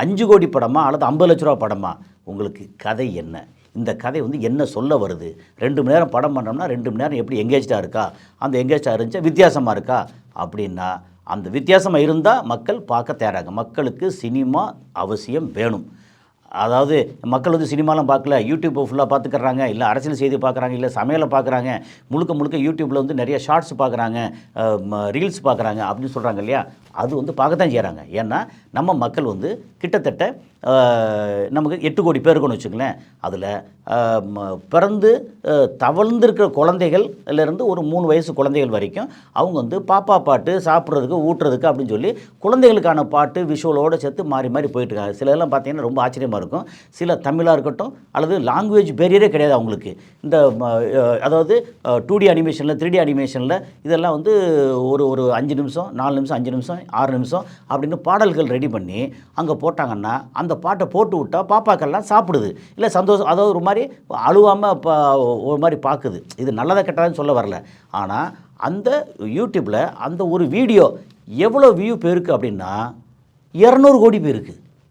5 கோடி படமா அல்லது 50 லட்ச ரூபா படமா? உங்களுக்கு கதை என்ன? இந்த கதை வந்து என்ன சொல்ல வருது? 2 மணி நேரம் படம் பண்ணோம்னா 2 மணி நேரம் எப்படி எங்கேஜ்டாக இருக்கா, அந்த எங்கேஜ்டாக இருந்துச்சா வித்தியாசமாக இருக்கா அப்படின்னா, அந்த வித்தியாசமாக இருந்தால் மக்கள் பார்க்க தேடாங்க. மக்களுக்கு சினிமா அவசியம் வேணும். அதாவது மக்கள் வந்து சினிமாலாம் பார்க்கல, யூடியூப்பை ஃபுல்லாக பார்த்துக்கறாங்க, இல்லை அரசியல் செய்தி பார்க்குறாங்க, இல்லை சமையலை பார்க்குறாங்க, முழுக்க முழுக்க யூடியூப்பில் வந்து நிறைய ஷார்ட்ஸ் பார்க்குறாங்க, ரீல்ஸ் பார்க்குறாங்க அப்படின்னு சொல்கிறாங்க இல்லையா? அது வந்து பார்க்கத்தான் செய்கிறாங்க. ஏன்னா நம்ம மக்கள் வந்து கிட்டத்தட்ட நமக்கு 8 கோடி பேர் இருக்குன்னு வச்சுங்களேன். அதில் பிறந்து தவழ்ந்திருக்கிற குழந்தைகள்லேருந்து ஒரு 3 வயசு குழந்தைகள் வரைக்கும் அவங்க வந்து பாப்பா பாட்டு சாப்பிட்றதுக்கு ஊட்டுறதுக்கு அப்படின்னு சொல்லி குழந்தைகளுக்கான பாட்டு விஷுவலோடு சேர்த்து மாறி மாறி போயிட்டுருக்காங்க. சிலதெல்லாம் பார்த்தீங்கன்னா ரொம்ப ஆச்சரியமாக இருக்கும். சில தமிழாக இருக்கட்டும் அல்லது லாங்குவேஜ் பேரியரே கிடையாது அவங்களுக்கு. இந்த அதாவது 2D அனிமேஷனில் 3D அனிமேஷனில் இதெல்லாம் வந்து ஒரு 5 நிமிஷம் 4 நிமிஷம் 5 நிமிஷம் 6 நிமிஷம் அப்படின்னு பாடல்கள் ரெடி பண்ணி அங்கே போட்டாங்கன்னா அந்த பாட்டை போட்டு விட்டால் பாப்பாக்கள்லாம் சாப்பிடுது, இல்லை சந்தோஷம், அதாவது ஒரு மாதிரி அழுவாமல் ஒரு மாதிரி பார்க்குது. இது நல்லதாக கெட்டதான்னு சொல்ல வரல. ஆனால் அந்த யூடியூப்பில் அந்த ஒரு வீடியோ எவ்வளோ வியூ போயிருக்கு அப்படின்னா 200 கோடி போயிருக்கு.